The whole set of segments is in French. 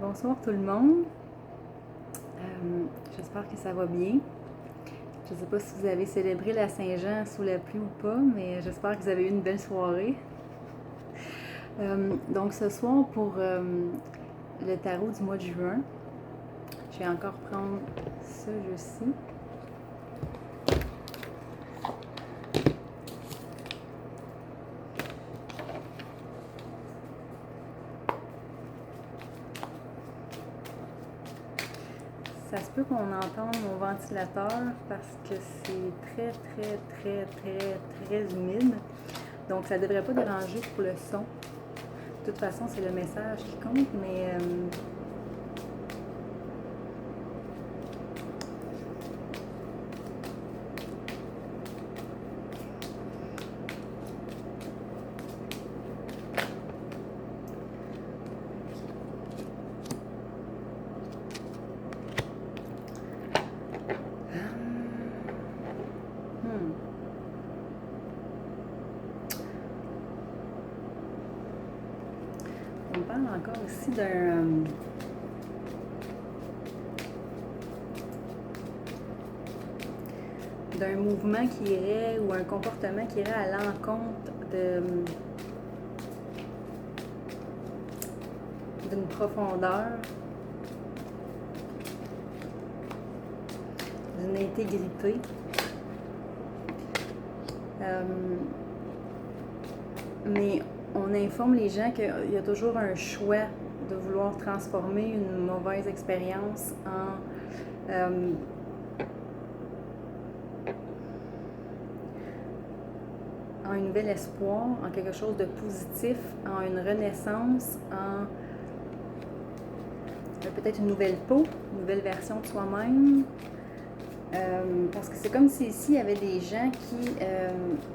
Bonsoir tout le monde. J'espère que ça va bien. Je ne sais pas si vous avez célébré la Saint-Jean sous la pluie ou pas, mais j'espère que vous avez eu une belle soirée. Donc ce soir, pour le tarot du mois de juin, je vais encore prendre ce jeu-ci. Ça se peut qu'on entende mon ventilateur parce que c'est très humide. Donc ça ne devrait pas déranger pour le son. De toute façon, c'est le message qui compte, mais on parle encore aussi d'un mouvement qui irait ou un comportement qui irait à l'encontre d'une profondeur, d'une intégrité. Mais on informe les gens qu'il y a toujours un choix de vouloir transformer une mauvaise expérience en un nouvel espoir, en quelque chose de positif, en une renaissance, en peut-être une nouvelle peau, une nouvelle version de soi-même. Parce que c'est comme si ici, il y avait des gens qui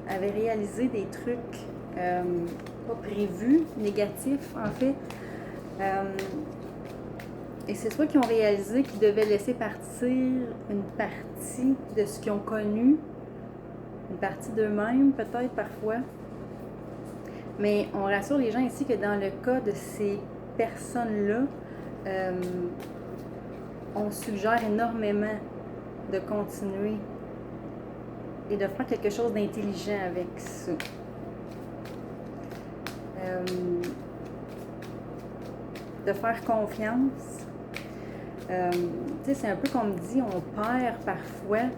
avaient réalisé des trucs pas prévus, négatifs en fait. Et c'est soit qu'ils ont réalisé qu'ils devaient laisser partir une partie de ce qu'ils ont connu, une partie d'eux-mêmes peut-être parfois. Mais on rassure les gens ici que dans le cas de ces personnes-là, on suggère énormément de continuer et de faire quelque chose d'intelligent avec ça. De faire confiance. Tu sais, c'est un peu comme dit, on perd parfois.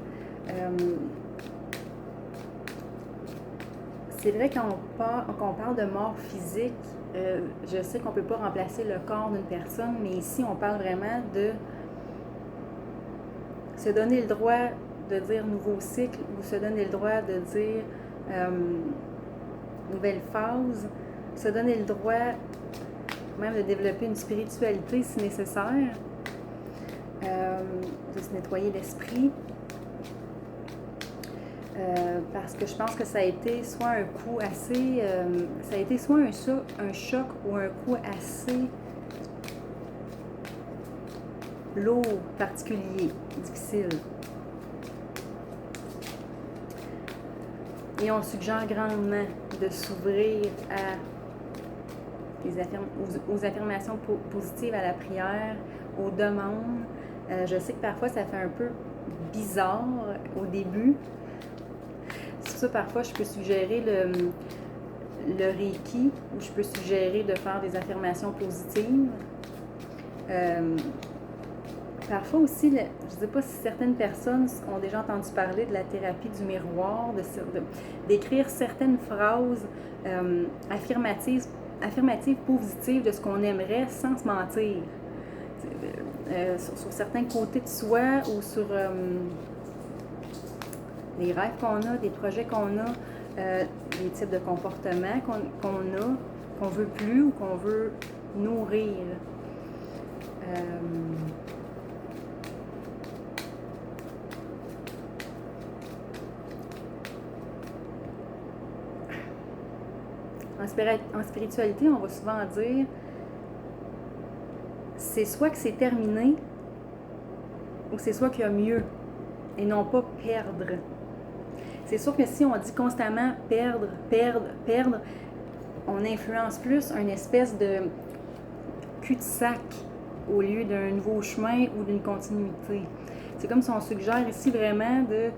C'est vrai qu'on parle de mort physique, je sais qu'on ne peut pas remplacer le corps d'une personne, mais ici, on parle vraiment de se donner le droit de dire nouveau cycle ou se donner le droit de dire nouvelle phase, se donner le droit même de développer une spiritualité si nécessaire, de se nettoyer l'esprit. Parce que je pense que ça a été soit un coup assez... ça a été soit un choc ou un coup assez lourd, particulier, difficile. Et on suggère grandement de s'ouvrir aux affirmations positives, à la prière, aux demandes. Je sais que parfois ça fait un peu bizarre au début. C'est pour ça parfois je peux suggérer le Reiki, ou je peux suggérer de faire des affirmations positives. Parfois aussi, je ne sais pas si certaines personnes ont déjà entendu parler de la thérapie du miroir, d'écrire certaines phrases affirmatives, positives de ce qu'on aimerait sans se mentir. Sur certains côtés de soi ou sur les rêves qu'on a, des projets qu'on a, les types de comportements qu'on a, qu'on veut plus ou qu'on veut nourrir. En spiritualité, on va souvent dire c'est soit que c'est terminé ou c'est soit qu'il y a mieux et non pas perdre. C'est sûr que si on dit constamment perdre, on influence plus une espèce de cul-de-sac au lieu d'un nouveau chemin ou d'une continuité. C'est comme si on suggère ici vraiment de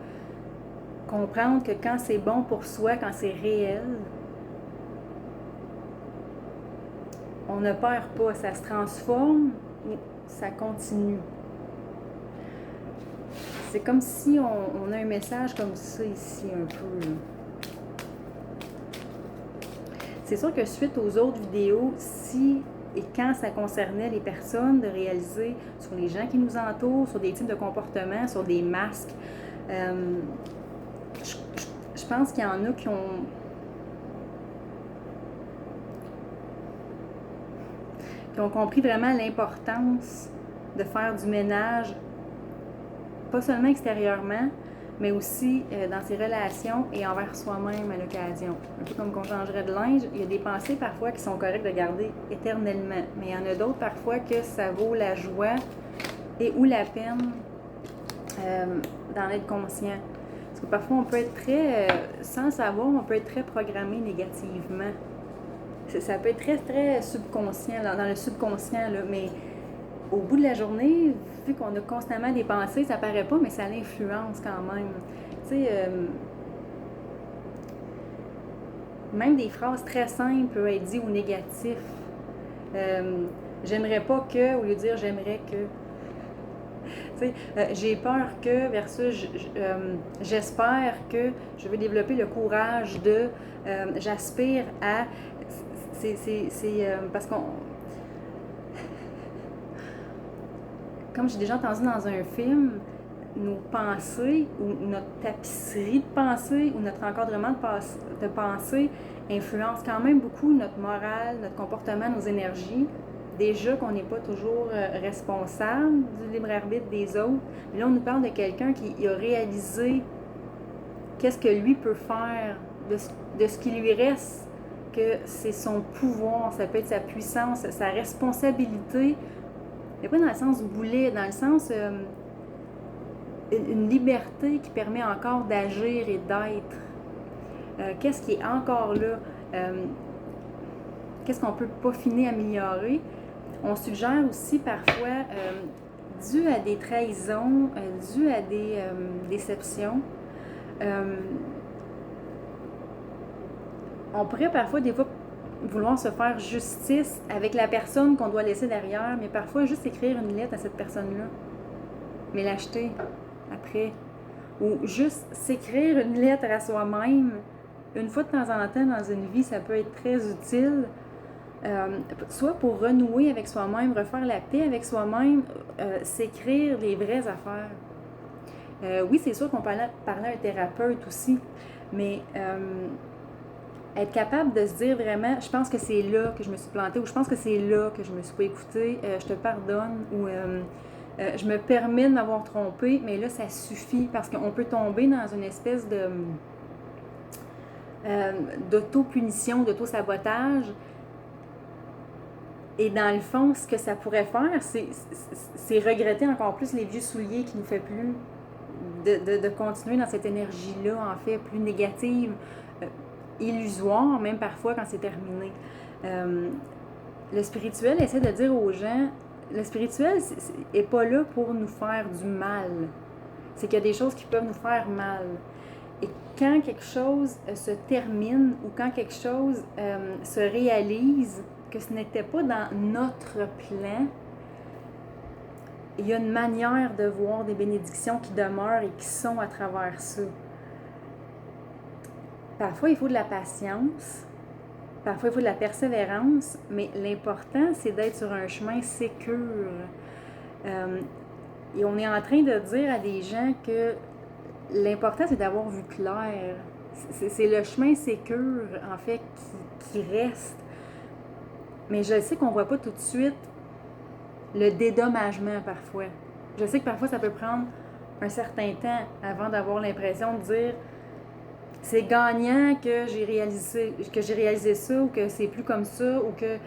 comprendre que quand c'est bon pour soi, quand c'est réel, on ne perd pas, ça se transforme ou ça continue. C'est comme si on a un message comme ça ici un peu. C'est sûr que suite aux autres vidéos, si et quand ça concernait les personnes, de réaliser sur les gens qui nous entourent, sur des types de comportements, sur des masques, je pense qu'il y en a qui ont compris vraiment l'importance de faire du ménage, pas seulement extérieurement, mais aussi dans ses relations et envers soi-même à l'occasion. Un peu comme qu'on changerait de linge, il y a des pensées parfois qui sont correctes de garder éternellement, mais il y en a d'autres parfois que ça vaut la joie et ou la peine d'en être conscient. Parce que parfois on peut être très, sans le savoir, on peut être très programmé négativement. Ça peut être très, très subconscient, dans le subconscient, là, mais au bout de la journée, vu qu'on a constamment des pensées, ça paraît pas, mais ça l'influence quand même. Tu sais, même des phrases très simples peuvent être dites au négatif. J'aimerais pas que, au lieu de dire j'aimerais que. Tu sais, j'ai peur que versus j'espère que je vais développer le courage de, j'aspire à. C'est parce qu'on. Comme j'ai déjà entendu dans un film, nos pensées ou notre tapisserie de pensée ou notre encadrement de pensée influence quand même beaucoup notre morale, notre comportement, nos énergies. Déjà qu'on n'est pas toujours responsable du libre arbitre des autres. Mais là, on nous parle de quelqu'un qui a réalisé qu'est-ce que lui peut faire, de ce qui lui reste, que c'est son pouvoir, ça peut être sa puissance, sa responsabilité. Mais pas dans le sens boulet, dans le sens une liberté qui permet encore d'agir et d'être. Qu'est-ce qui est encore là? Qu'est-ce qu'on peut peaufiner, améliorer? On suggère aussi parfois, dû à des trahisons, dû à des déceptions, on pourrait parfois, des fois, vouloir se faire justice avec la personne qu'on doit laisser derrière, mais parfois juste écrire une lettre à cette personne-là, mais l'acheter après. Ou juste s'écrire une lettre à soi-même, une fois de temps en temps dans une vie, ça peut être très utile, soit pour renouer avec soi-même, refaire la paix avec soi-même, s'écrire les vraies affaires. Oui, c'est sûr qu'on parlait à un thérapeute aussi, mais être capable de se dire vraiment, je pense que c'est là que je me suis plantée, ou je pense que c'est là que je me suis pas écoutée, je te pardonne, ou je me permets de m'avoir trompée, mais là, ça suffit, parce qu'on peut tomber dans une espèce de d'auto-punition, d'auto-sabotage. Et dans le fond, ce que ça pourrait faire, c'est regretter encore plus les vieux souliers qui nous fait plus de continuer dans cette énergie-là, en fait, plus négative, illusoire, même parfois quand c'est terminé. Le spirituel essaie de dire aux gens, le spirituel n'est pas là pour nous faire du mal. C'est qu'il y a des choses qui peuvent nous faire mal. Et quand quelque chose se termine ou quand quelque chose se réalise, que ce n'était pas dans notre plan, il y a une manière de voir des bénédictions qui demeurent et qui sont à travers ça. Parfois, il faut de la patience, parfois, il faut de la persévérance, mais l'important, c'est d'être sur un chemin sécure. Et on est en train de dire à des gens que l'important, c'est d'avoir vu clair. C'est le chemin sécure, en fait, qui reste. Mais je sais qu'on ne voit pas tout de suite le dédommagement parfois. Je sais que parfois, ça peut prendre un certain temps avant d'avoir l'impression de dire c'est gagnant que j'ai réalisé ça, ou que c'est plus comme ça, ou que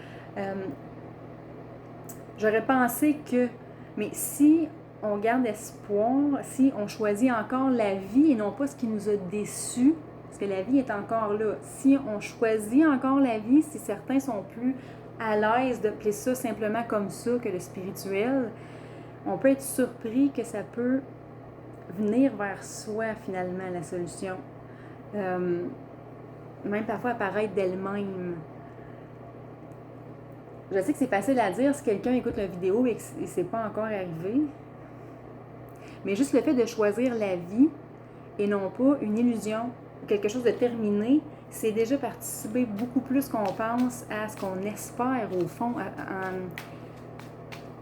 j'aurais pensé que... Mais si on garde espoir, si on choisit encore la vie et non pas ce qui nous a déçus, parce que la vie est encore là. Si on choisit encore la vie, si certains sont plus à l'aise d'appeler ça simplement comme ça que le spirituel, on peut être surpris que ça peut venir vers soi finalement la solution. Même parfois apparaître d'elle-même. Je sais que c'est facile à dire si quelqu'un écoute la vidéo et que c'est pas encore arrivé. Mais juste le fait de choisir la vie et non pas une illusion ou quelque chose de terminé, c'est déjà participer beaucoup plus qu'on pense à ce qu'on espère au fond,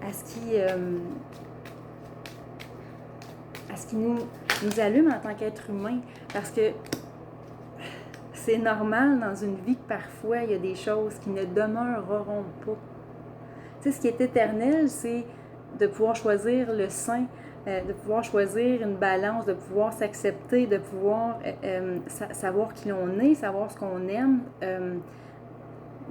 à ce qui nous allume en tant qu'être humain. Parce que c'est normal dans une vie que parfois il y a des choses qui ne demeureront pas. Tu sais, ce qui est éternel, c'est de pouvoir choisir le sain, de pouvoir choisir une balance, de pouvoir s'accepter, de pouvoir savoir qui l'on est, savoir ce qu'on aime,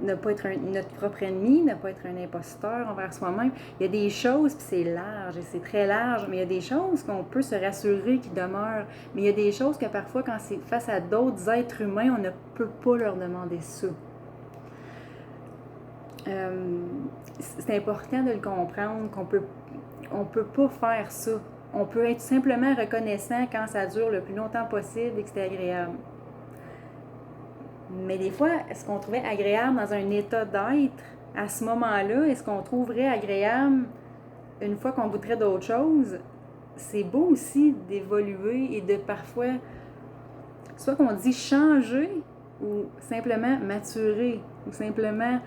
ne pas être notre propre ennemi, ne pas être un imposteur envers soi-même. Il y a des choses, puis c'est large et c'est très large, mais il y a des choses qu'on peut se rassurer qui demeurent. Mais il y a des choses que parfois, quand c'est face à d'autres êtres humains, on ne peut pas leur demander ça. C'est important de le comprendre qu'on peut pas faire ça. On peut être simplement reconnaissant quand ça dure le plus longtemps possible et que c'est agréable. Mais des fois, est-ce qu'on trouvait agréable dans un état d'être à ce moment-là? Est-ce qu'on trouverait agréable une fois qu'on goûterait d'autres choses? C'est beau aussi d'évoluer et de parfois, soit qu'on dit changer ou simplement maturer ou simplement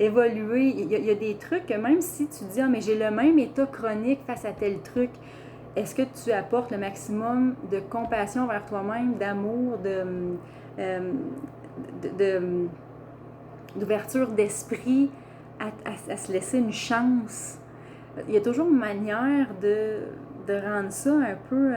évoluer. Il y a des trucs que même si tu dis « Ah, mais j'ai le même état chronique face à tel truc », est-ce que tu apportes le maximum de compassion vers toi-même, d'amour, d'ouverture d'esprit, à se laisser une chance? Il y a toujours une manière de rendre ça un peu...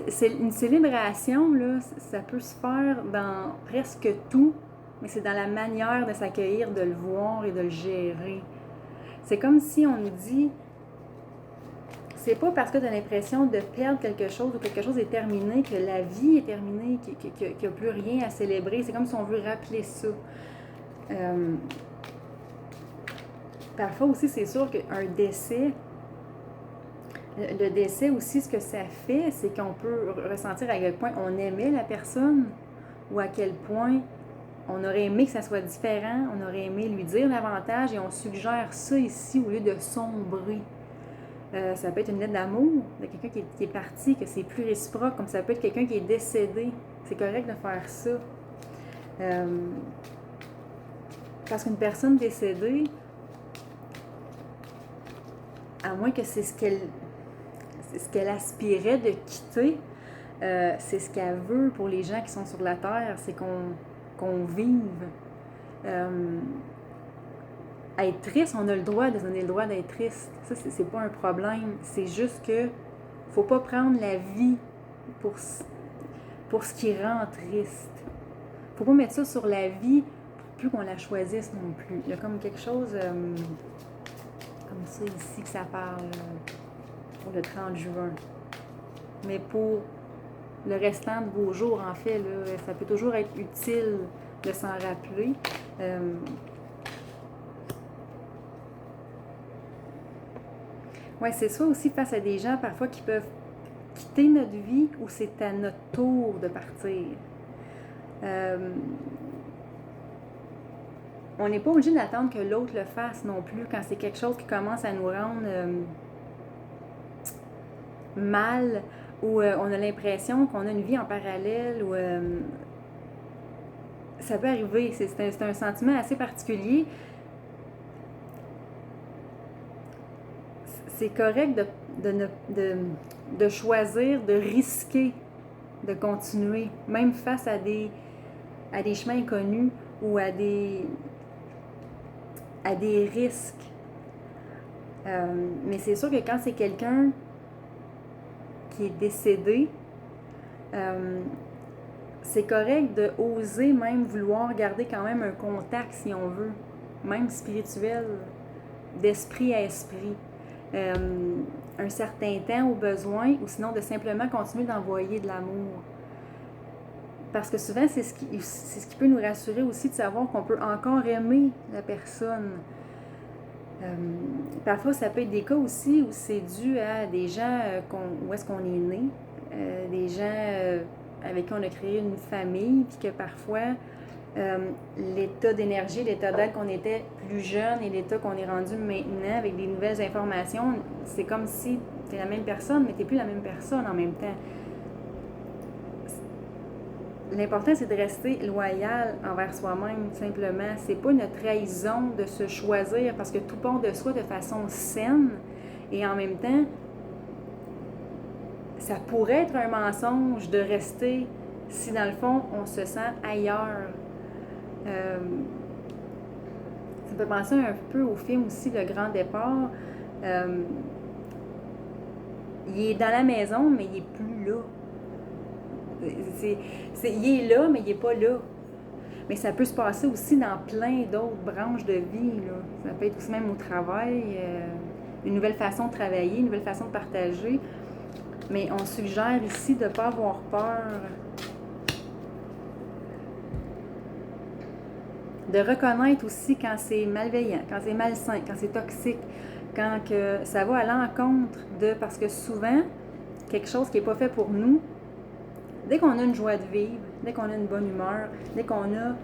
c'est une célébration, là, ça peut se faire dans presque tout, mais c'est dans la manière de s'accueillir, de le voir et de le gérer. C'est comme si on nous dit... C'est pas parce que tu as l'impression de perdre quelque chose ou quelque chose est terminé que la vie est terminée, qu'il n'y a plus rien à célébrer. C'est comme si on veut rappeler ça. Parfois aussi, c'est sûr qu'un décès, le décès aussi, ce que ça fait, c'est qu'on peut ressentir à quel point on aimait la personne ou à quel point on aurait aimé que ça soit différent, on aurait aimé lui dire davantage et on suggère ça ici au lieu de sombrer. Ça peut être une lettre d'amour de quelqu'un qui est parti, que c'est plus réciproque, comme ça peut être quelqu'un qui est décédé. C'est correct de faire ça. Parce qu'une personne décédée, à moins que c'est ce qu'elle aspirait de quitter, c'est ce qu'elle veut pour les gens qui sont sur la terre, c'est qu'on vive. Être triste, on a le droit de se donner le droit d'être triste. Ça, c'est pas un problème. C'est juste que faut pas prendre la vie pour ce qui rend triste. Faut pas mettre ça sur la vie pour plus qu'on la choisisse non plus. Il y a comme quelque chose comme ça ici que ça parle pour le 30 juin. Mais pour le restant de vos jours, en fait, là, ça peut toujours être utile de s'en rappeler. Oui, c'est ça aussi face à des gens parfois qui peuvent quitter notre vie ou c'est à notre tour de partir. On n'est pas obligé d'attendre que l'autre le fasse non plus quand c'est quelque chose qui commence à nous rendre mal ou on a l'impression qu'on a une vie en parallèle ou ça peut arriver. C'est un sentiment assez particulier. C'est correct de choisir, de risquer, de continuer, même face à des chemins inconnus ou à des risques. Mais c'est sûr que quand c'est quelqu'un qui est décédé, c'est correct de oser même vouloir garder quand même un contact, si on veut, même spirituel, d'esprit à esprit. Un certain temps au besoin ou sinon de simplement continuer d'envoyer de l'amour. Parce que souvent, c'est ce qui peut nous rassurer aussi de savoir qu'on peut encore aimer la personne. Parfois, ça peut être des cas aussi où c'est dû à des gens où est-ce qu'on est né, des gens avec qui on a créé une famille, puis que parfois, l'état d'énergie, l'état d'être qu'on était plus jeune et l'état qu'on est rendu maintenant avec des nouvelles informations, c'est comme si tu es la même personne, mais tu n'es plus la même personne en même temps. L'important, c'est de rester loyal envers soi-même, simplement. C'est pas une trahison de se choisir parce que tout part de soi de façon saine et en même temps, ça pourrait être un mensonge de rester si dans le fond, on se sent ailleurs. Ça me fait penser un peu au film aussi, Le Grand Départ. Il est dans la maison, mais il n'est plus là. Il est là, mais il n'est pas là. Mais ça peut se passer aussi dans plein d'autres branches de vie. Là. Ça peut être aussi même au travail, une nouvelle façon de travailler, une nouvelle façon de partager. Mais on suggère ici de ne pas avoir peur. De reconnaître aussi quand c'est malveillant, quand c'est malsain, quand c'est toxique, quand que ça va à l'encontre de... Parce que souvent, quelque chose qui n'est pas fait pour nous, dès qu'on a une joie de vivre, dès qu'on a une bonne humeur, dès qu'on a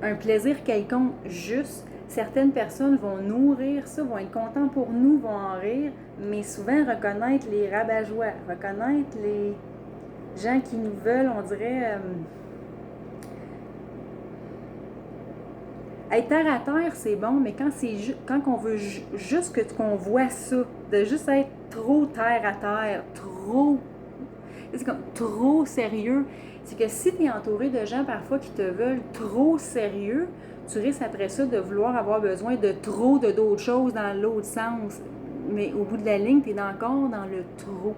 un plaisir quelconque juste, certaines personnes vont nourrir ça, vont être contents pour nous, vont en rire, mais souvent reconnaître les rabat-joie, reconnaître les gens qui nous veulent, on dirait... être terre à terre, c'est bon, mais quand on veut juste qu'on voit ça, de juste être trop terre à terre, c'est comme trop sérieux, c'est que si tu es entouré de gens parfois qui te veulent trop sérieux, tu risques après ça de vouloir avoir besoin de trop de d'autres choses dans l'autre sens. Mais au bout de la ligne, tu es encore dans le trop.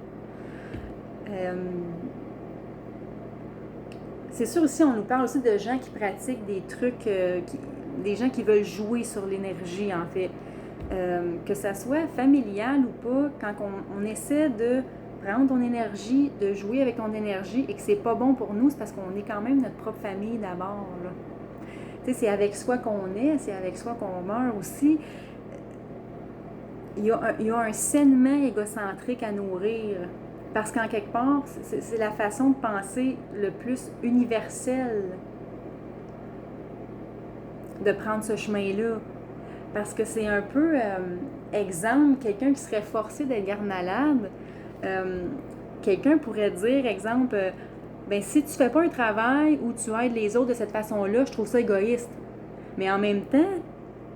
C'est sûr aussi, on nous parle aussi de gens qui pratiquent des trucs, des gens qui veulent jouer sur l'énergie, en fait. Que ça soit familial ou pas, quand on essaie de prendre ton énergie, de jouer avec ton énergie et que c'est pas bon pour nous, c'est parce qu'on est quand même notre propre famille d'abord. Tu sais, c'est avec soi qu'on est, c'est avec soi qu'on meurt aussi. Il y a un sainement égocentrique à nourrir. Parce qu'en quelque part, c'est la façon de penser le plus universelle de prendre ce chemin-là. Parce que c'est un peu, exemple, quelqu'un qui serait forcé d'être garde-malade, quelqu'un pourrait dire, exemple, ben si tu fais pas un travail où tu aides les autres de cette façon-là, je trouve ça égoïste. Mais en même temps,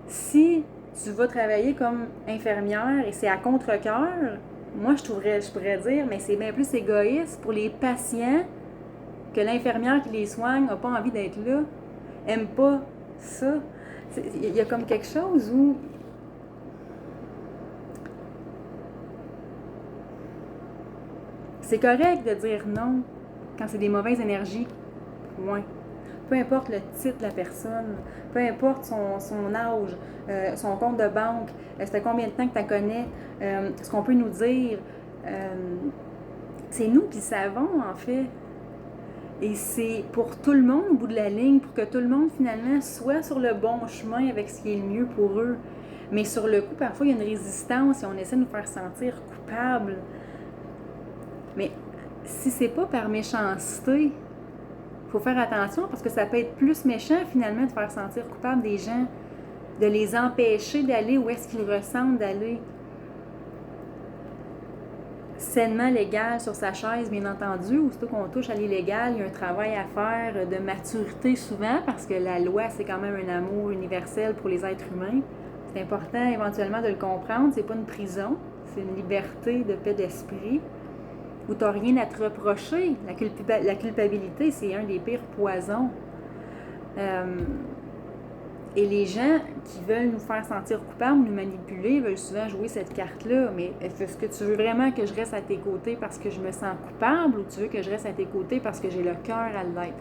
si tu vas travailler comme infirmière et c'est à contre-cœur, moi, je pourrais dire, mais c'est bien plus égoïste pour les patients que l'infirmière qui les soigne n'a pas envie d'être là, aime pas ça. Il y a comme quelque chose où c'est correct de dire non quand c'est des mauvaises énergies. Point. Peu importe le titre de la personne, peu importe son âge, son compte de banque, ça fait combien de temps que tu la connais, ce qu'on peut nous dire. C'est nous qui savons, en fait. Et c'est pour tout le monde au bout de la ligne, pour que tout le monde, finalement, soit sur le bon chemin avec ce qui est le mieux pour eux. Mais sur le coup, parfois, il y a une résistance et on essaie de nous faire sentir coupables. Mais si c'est pas par méchanceté, il faut faire attention parce que ça peut être plus méchant finalement de faire sentir coupable des gens, de les empêcher d'aller où est-ce qu'ils ressentent d'aller. Sainement légal sur sa chaise, bien entendu, aussitôt qu'on touche à l'illégal, il y a un travail à faire de maturité souvent parce que la loi, c'est quand même un amour universel pour les êtres humains. C'est important éventuellement de le comprendre, c'est pas une prison, c'est une liberté de paix d'esprit. Où tu n'as rien à te reprocher. La culpabilité, c'est un des pires poisons. Et les gens qui veulent nous faire sentir coupables, nous manipuler, veulent souvent jouer cette carte-là. Mais est-ce que tu veux vraiment que je reste à tes côtés parce que je me sens coupable ou tu veux que je reste à tes côtés parce que j'ai le cœur à l'être?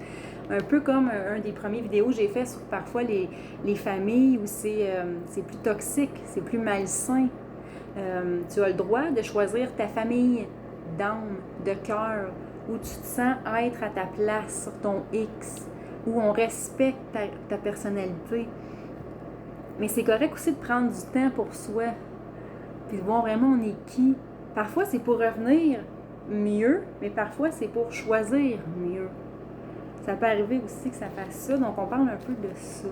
Un peu comme un des premiers vidéos que j'ai fait sur parfois les familles où c'est plus toxique, c'est plus malsain. Tu as le droit de choisir ta famille. d'âme, de cœur, où tu te sens être à ta place sur ton X, où on respecte ta personnalité. Mais c'est correct aussi de prendre du temps pour soi, puis de voir vraiment on est qui. Parfois, c'est pour revenir mieux, mais parfois, c'est pour choisir mieux. Ça peut arriver aussi que ça fasse ça, donc on parle un peu de ça.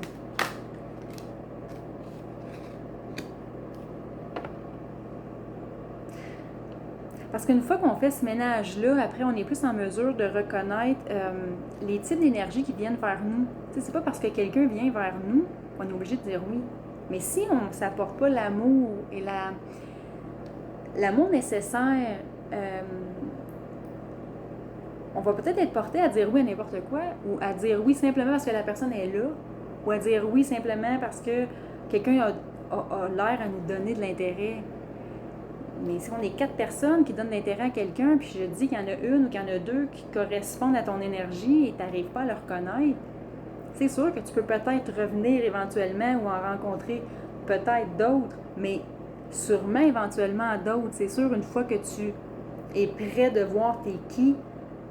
Parce qu'une fois qu'on fait ce ménage-là, après, on est plus en mesure de reconnaître les types d'énergie qui viennent vers nous. Tu sais, c'est pas parce que quelqu'un vient vers nous qu'on est obligé de dire oui. Mais si on ne s'apporte pas l'amour et l'amour nécessaire, on va peut-être être porté à dire oui à n'importe quoi, ou à dire oui simplement parce que la personne est là, ou à dire oui simplement parce que quelqu'un a l'air à nous donner de l'intérêt. Mais si on est 4 personnes qui donnent de l'intérêt à quelqu'un, puis je dis qu'il y en a une ou qu'il y en a 2 qui correspondent à ton énergie et tu n'arrives pas à le reconnaître, c'est sûr que tu peux peut-être revenir éventuellement ou en rencontrer peut-être d'autres, mais sûrement éventuellement d'autres. C'est sûr, une fois que tu es prêt de voir t'es qui,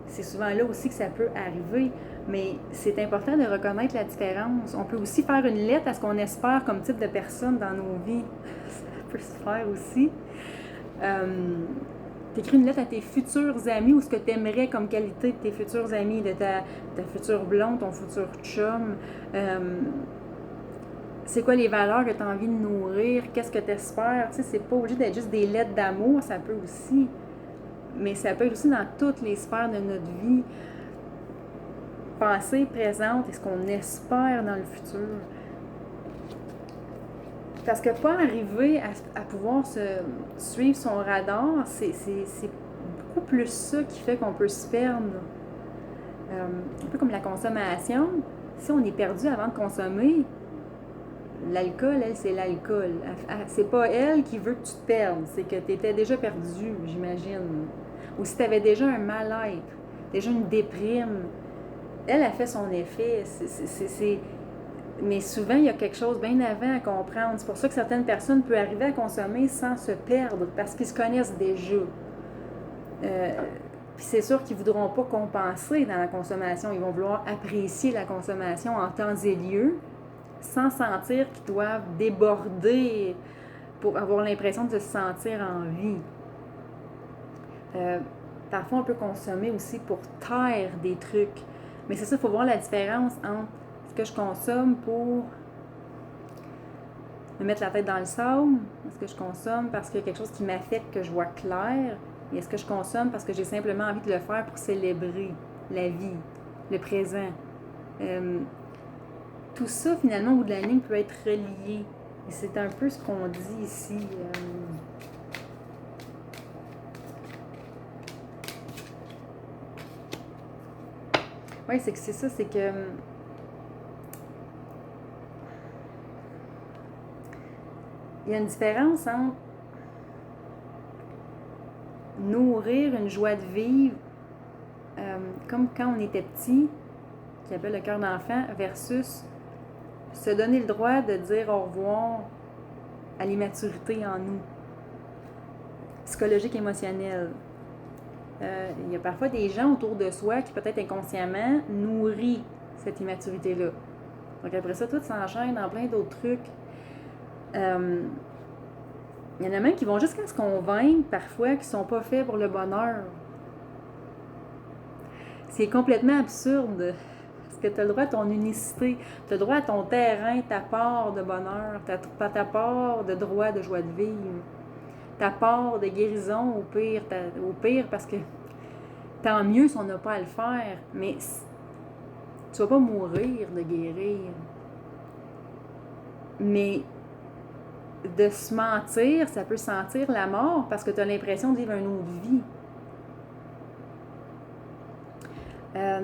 c'est souvent là aussi que ça peut arriver. Mais c'est important de reconnaître la différence. On peut aussi faire une lettre à ce qu'on espère comme type de personne dans nos vies. Ça peut se faire aussi. T'écris une lettre à tes futurs amis ou ce que tu aimerais comme qualité de tes futurs amis, de ta future blonde, ton futur chum. C'est quoi les valeurs que tu as envie de nourrir? Qu'est-ce que tu espères? Tu sais, c'est pas obligé d'être juste des lettres d'amour, ça peut aussi. Mais ça peut être aussi dans toutes les sphères de notre vie. Passé, présente et ce qu'on espère dans le futur. Parce que pas arriver à pouvoir suivre son radar, c'est beaucoup plus ça qui fait qu'on peut se perdre. Un peu comme la consommation. Si on est perdu avant de consommer, l'alcool, elle, c'est l'alcool. C'est pas elle qui veut que tu te perdes, c'est que tu étais déjà perdu, j'imagine. Ou si tu avais déjà un mal-être, déjà une déprime, elle a fait son effet. Mais souvent, il y a quelque chose bien avant à comprendre. C'est pour ça que certaines personnes peuvent arriver à consommer sans se perdre, parce qu'ils se connaissent déjà. Puis c'est sûr qu'ils ne voudront pas compenser dans la consommation. Ils vont vouloir apprécier la consommation en temps et lieu, sans sentir qu'ils doivent déborder pour avoir l'impression de se sentir en vie. Parfois, on peut consommer aussi pour taire des trucs. Mais c'est ça, il faut voir la différence entre ce que je consomme pour me mettre la tête dans le sable, est-ce que je consomme parce qu'il y a quelque chose qui m'affecte, que je vois clair, et est-ce que je consomme parce que j'ai simplement envie de le faire pour célébrer la vie, le présent. Tout ça, finalement, au bout de la ligne, peut être relié. Et c'est un peu ce qu'on dit ici. Oui, c'est que c'est ça, c'est que il y a une différence entre nourrir une joie de vivre, comme quand on était petit, qui appelle le cœur d'enfant, versus se donner le droit de dire au revoir à l'immaturité en nous, psychologique, émotionnelle. Il y a parfois des gens autour de soi qui peut-être inconsciemment nourrissent cette immaturité-là. Donc après ça, tout s'enchaîne dans plein d'autres trucs. Il y en a même qui vont jusqu'à se convaincre parfois qu'ils ne sont pas faits pour le bonheur. C'est complètement absurde. Parce que tu as le droit à ton unicité, tu as le droit à ton terrain, ta part de bonheur, ta part de droit de joie de vivre, ta part de guérison au pire parce que tant mieux si on n'a pas à le faire, mais tu ne vas pas mourir de guérir. Mais de se mentir, ça peut sentir la mort parce que tu as l'impression de vivre une autre vie.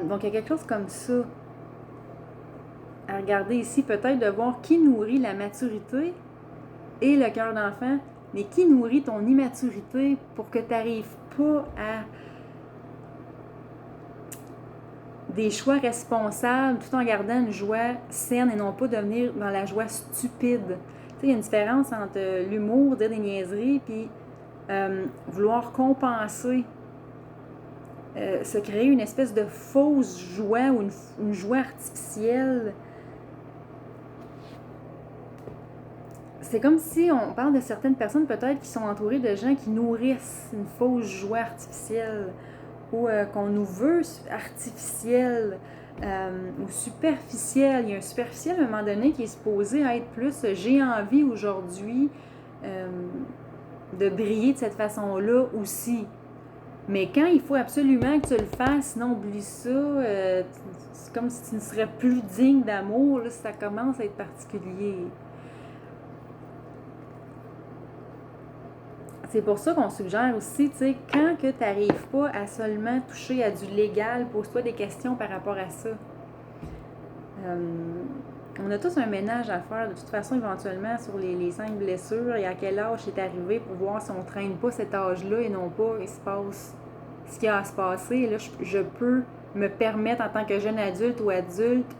Donc, il y a quelque chose comme ça à regarder ici, peut-être de voir qui nourrit la maturité et le cœur d'enfant, mais qui nourrit ton immaturité pour que tu n'arrives pas à des choix responsables tout en gardant une joie saine et non pas devenir dans la joie stupide. Tu sais, il y a une différence entre l'humour, dire des niaiseries, puis vouloir compenser se créer une espèce de fausse joie ou une joie artificielle. C'est comme si on parle de certaines personnes peut-être qui sont entourées de gens qui nourrissent une fausse joie artificielle ou qu'on nous veut artificielle ou superficielle. Il y a un superficiel à un moment donné qui est supposé être plus j'ai envie aujourd'hui de briller de cette façon-là aussi. Mais quand il faut absolument que tu le fasses, sinon oublie ça, c'est comme si tu ne serais plus digne d'amour, là, ça commence à être particulier. C'est pour ça qu'on suggère aussi, tu sais, quand que tu n'arrives pas à seulement toucher à du légal, pose-toi des questions par rapport à ça. On a tous un ménage à faire, de toute façon, éventuellement, sur les 5 blessures et à quel âge c'est arrivé pour voir si on ne traîne pas cet âge-là et non pas il se passe ce qu'il y a à se passer. Et là, je peux me permettre, en tant que jeune adulte ou adulte,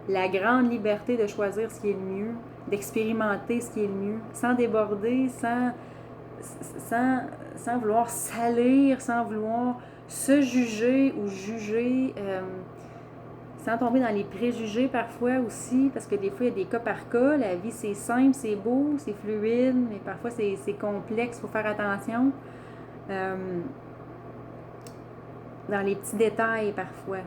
la grande liberté de choisir ce qui est le mieux, d'expérimenter ce qui est le mieux, sans déborder, sans vouloir salir, sans vouloir se juger ou juger, sans tomber dans les préjugés parfois aussi, parce que des fois, il y a des cas par cas. La vie, c'est simple, c'est beau, c'est fluide, mais parfois, c'est complexe, il faut faire attention. Dans les petits détails, parfois.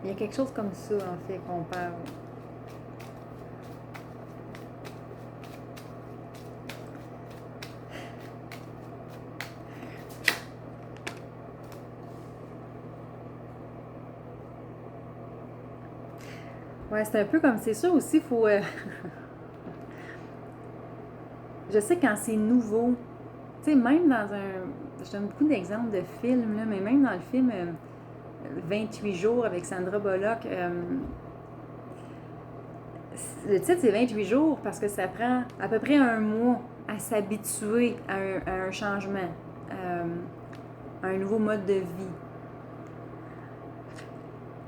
Il y a quelque chose comme ça, en fait, qu'on parle. Ouais, c'est un peu comme, c'est sûr aussi, il faut... je sais quand c'est nouveau, tu sais, même dans un... Je donne beaucoup d'exemples de films, là, mais même dans le film 28 jours avec Sandra Bullock, le titre c'est 28 jours parce que ça prend à peu près un mois à s'habituer à un changement, à un nouveau mode de vie.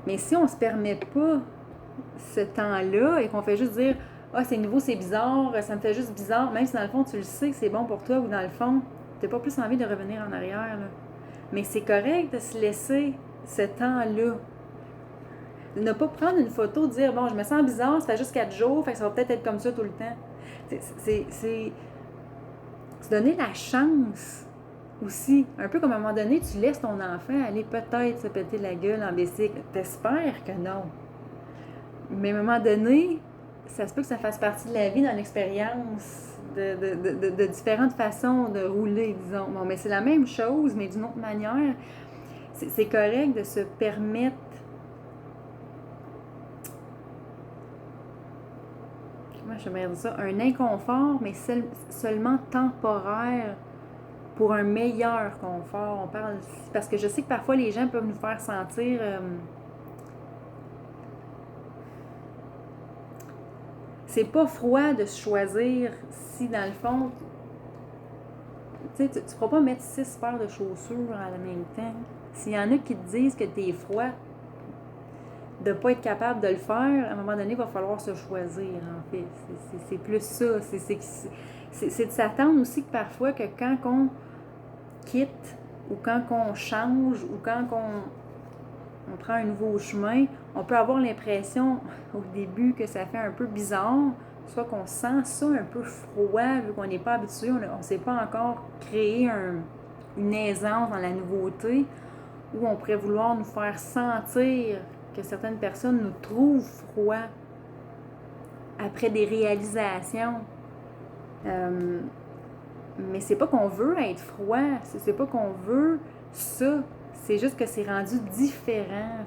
Mais si on ne se permet pas ce temps-là et qu'on fait juste dire « Ah, c'est nouveau, c'est bizarre, ça me fait juste bizarre », même si dans le fond tu le sais que c'est bon pour toi ou dans le fond, tu n'as pas plus envie de revenir en arrière. Là. Mais c'est correct de se laisser ce temps-là. De ne pas prendre une photo, dire « Bon, je me sens bizarre, ça fait juste 4 jours, fait que ça va peut-être être comme ça tout le temps. » C'est se donner la chance aussi. Un peu comme à un moment donné, tu laisses ton enfant aller peut-être se péter la gueule en bicycle. T'espères que non. Mais à un moment donné, ça se peut que ça fasse partie de la vie, dans l'expérience de différentes façons de rouler, disons. Bon, mais c'est la même chose, mais d'une autre manière. C'est correct de se permettre comment je vais dire ça, un inconfort, mais seulement temporaire pour un meilleur confort. On parle parce que je sais que parfois les gens peuvent nous faire sentir c'est pas froid de se choisir si dans le fond tu sais, tu ne pourras pas mettre 6 paires de chaussures en même temps. S'il y en a qui te disent que tu es froid, de ne pas être capable de le faire, à un moment donné, il va falloir se choisir, en fait. C'est plus ça. C'est de s'attendre aussi que parfois que quand on quitte ou quand on change ou quand on prend un nouveau chemin, on peut avoir l'impression au début que ça fait un peu bizarre, soit qu'on sent ça un peu froid vu qu'on n'est pas habitué, on ne s'est pas encore créé une aisance dans la nouveauté, où on pourrait vouloir nous faire sentir que certaines personnes nous trouvent froid après des réalisations. Mais c'est pas qu'on veut être froid, c'est pas qu'on veut ça, c'est juste que c'est rendu différent.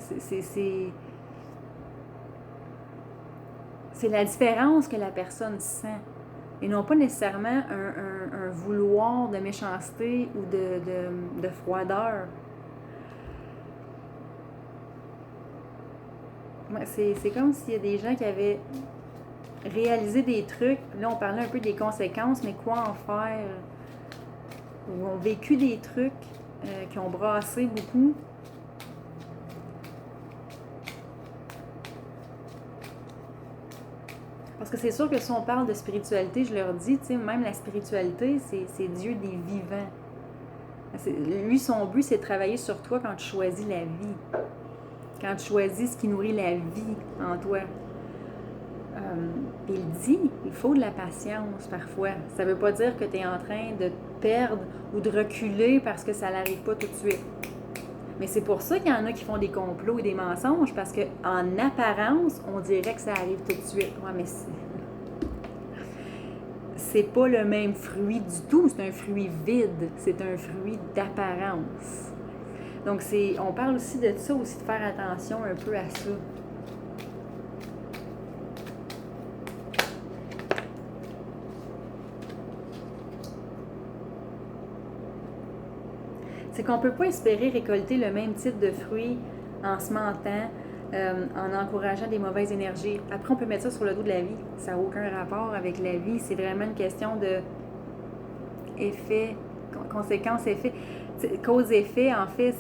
C'est la différence que la personne sent. Et non pas nécessairement un vouloir de méchanceté ou de froideur. C'est comme s'il y a des gens qui avaient réalisé des trucs. Là, on parlait un peu des conséquences, mais quoi en faire? Ou ont vécu des trucs qui ont brassé beaucoup. Parce que c'est sûr que si on parle de spiritualité, je leur dis, tu sais, même la spiritualité, c'est Dieu des vivants. Lui, son but, c'est de travailler sur toi quand tu choisis la vie. Quand tu choisis ce qui nourrit la vie en toi. Il dit, il faut de la patience parfois. Ça ne veut pas dire que tu es en train de te perdre ou de reculer parce que ça n'arrive pas tout de suite. Mais c'est pour ça qu'il y en a qui font des complots et des mensonges, parce qu'en apparence, on dirait que ça arrive tout de suite. Ouais, mais c'est pas le même fruit du tout, c'est un fruit vide, c'est un fruit d'apparence. Donc on parle aussi de ça, aussi de faire attention un peu à ça. C'est qu'on ne peut pas espérer récolter le même type de fruits en se mentant, en encourageant des mauvaises énergies. Après, on peut mettre ça sur le dos de la vie. Ça n'a aucun rapport avec la vie. C'est vraiment une question de effet, conséquence, effet. Cause-effet, en fait,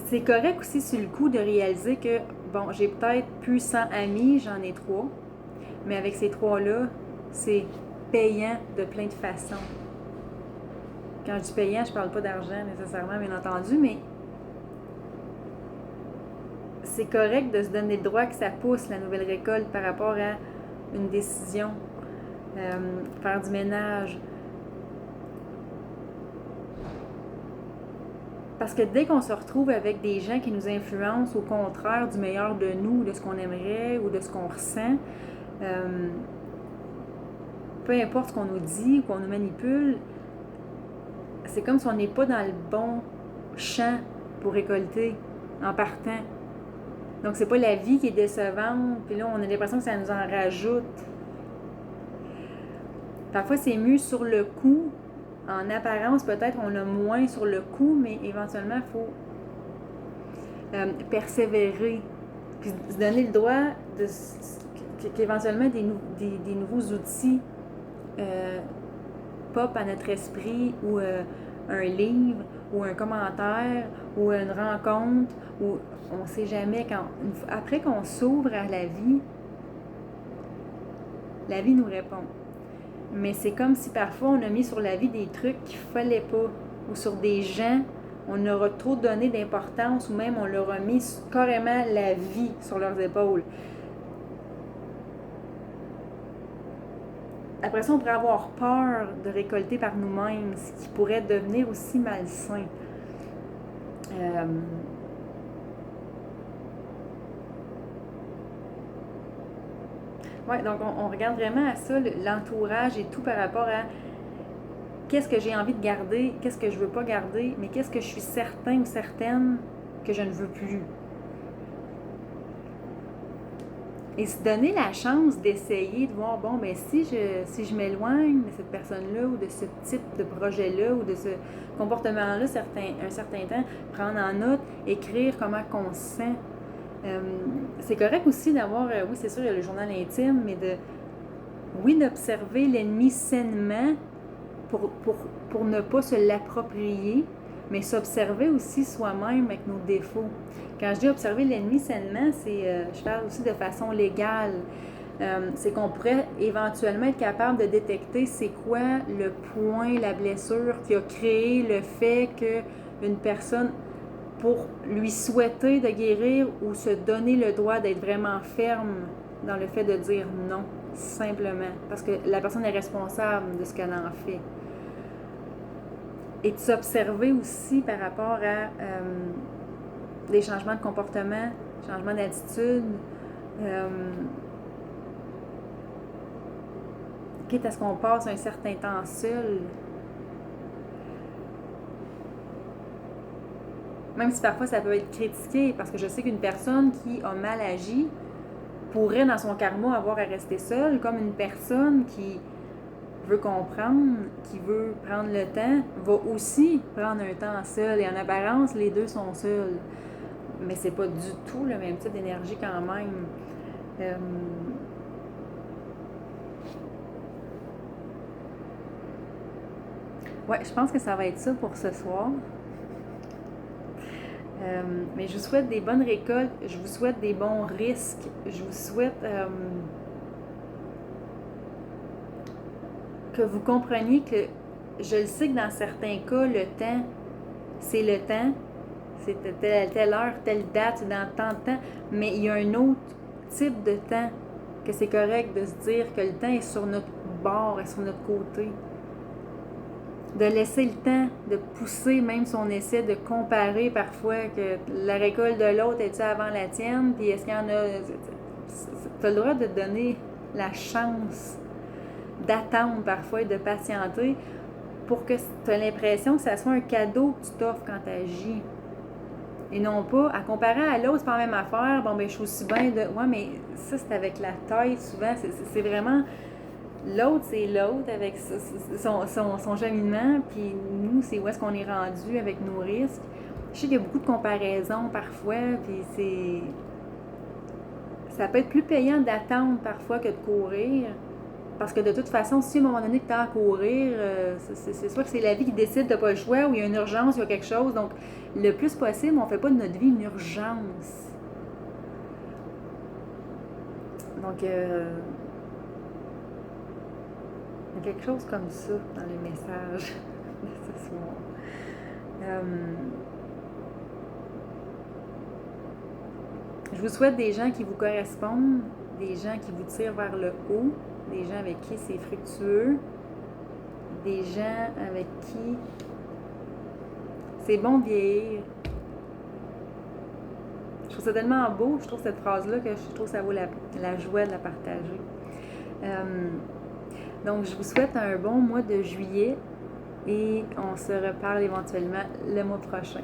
c'est correct aussi sur le coup de réaliser que, bon, j'ai peut-être plus 100 amis, j'en ai 3, mais avec ces 3-là, c'est payant de plein de façons. Quand je dis payant, je ne parle pas d'argent nécessairement, bien entendu, mais c'est correct de se donner le droit que ça pousse la nouvelle récolte par rapport à une décision, faire du ménage. Parce que dès qu'on se retrouve avec des gens qui nous influencent au contraire du meilleur de nous, de ce qu'on aimerait ou de ce qu'on ressent, peu importe ce qu'on nous dit ou qu'on nous manipule, c'est comme si on n'est pas dans le bon champ pour récolter en partant. Donc, c'est pas la vie qui est décevante, puis là, on a l'impression que ça nous en rajoute. Parfois, c'est mieux sur le coup. En apparence, peut-être on a moins sur le coup, mais éventuellement, il faut persévérer, puis se donner le droit qu'éventuellement des nouveaux outils pop à notre esprit, ou un livre, ou un commentaire, ou une rencontre, ou on ne sait jamais, après qu'on s'ouvre à la vie nous répond. Mais c'est comme si parfois on a mis sur la vie des trucs qu'il ne fallait pas, ou sur des gens, on leur a trop donné d'importance, ou même on leur a mis carrément la vie sur leurs épaules. Après ça, on pourrait avoir peur de récolter par nous-mêmes, ce qui pourrait devenir aussi malsain. Ouais, donc on regarde vraiment à ça, l'entourage et tout par rapport à qu'est-ce que j'ai envie de garder, qu'est-ce que je veux pas garder, mais qu'est-ce que je suis certain ou certaine que je ne veux plus. Et se donner la chance d'essayer de voir, bon, ben si je m'éloigne de cette personne-là ou de ce type de projet-là ou de ce comportement-là un certain temps, prendre en note, écrire comment on se sent. C'est correct aussi d'avoir, oui, c'est sûr, il y a le journal intime, mais d'observer l'ennemi sainement pour ne pas se l'approprier, mais s'observer aussi soi-même avec nos défauts. Quand je dis observer l'ennemi sainement, je parle aussi de façon légale. C'est qu'on pourrait éventuellement être capable de détecter c'est quoi le point, la blessure qui a créé le fait qu'une personne, pour lui souhaiter de guérir ou se donner le droit d'être vraiment ferme dans le fait de dire non, simplement, parce que la personne est responsable de ce qu'elle en fait. Et de s'observer aussi par rapport à des changements de comportement, changements d'attitude, quitte à ce qu'on passe un certain temps seul. Même si parfois ça peut être critiqué, parce que je sais qu'une personne qui a mal agi pourrait dans son karma avoir à rester seule, comme une personne qui veut comprendre, qui veut prendre le temps, va aussi prendre un temps seul. Et en apparence, les deux sont seuls. Mais c'est pas du tout le même type d'énergie quand même. Ouais, je pense que ça va être ça pour ce soir. Mais je vous souhaite des bonnes récoltes, je vous souhaite des bons risques, je vous souhaite que vous compreniez que je le sais que dans certains cas, le temps, c'est le temps, c'est telle heure, telle date, c'est dans tant de temps, mais il y a un autre type de temps que c'est correct de se dire que le temps est sur notre bord, est sur notre côté. De laisser le temps de pousser, même si on essaie de comparer parfois que la récolte de l'autre est-tu avant la tienne, puis est-ce qu'il y en a... Tu as le droit de te donner la chance d'attendre parfois et de patienter pour que tu aies l'impression que ça soit un cadeau que tu t'offres quand tu agis. Et non pas, à comparer à l'autre, c'est pas la même affaire, bon ben je suis aussi bien de... Ouais, mais ça c'est avec la taille souvent, c'est vraiment... L'autre, c'est l'autre avec son cheminement, puis nous, c'est où est-ce qu'on est rendu avec nos risques. Je sais qu'il y a beaucoup de comparaisons parfois, puis ça peut être plus payant d'attendre parfois que de courir. Parce que de toute façon, si à un moment donné que tu as à courir, c'est soit que c'est la vie qui décide, tu n'as pas le choix, ou il y a une urgence, il y a quelque chose. Donc, le plus possible, on ne fait pas de notre vie une urgence. Donc, il y a quelque chose comme ça dans le message de ce soir. Je vous souhaite des gens qui vous correspondent, des gens qui vous tirent vers le haut, des gens avec qui c'est fructueux, des gens avec qui c'est bon de vieillir. Je trouve ça tellement beau, je trouve cette phrase-là, que je trouve que ça vaut la joie de la partager. Donc, je vous souhaite un bon mois de juillet et on se reparle éventuellement le mois prochain.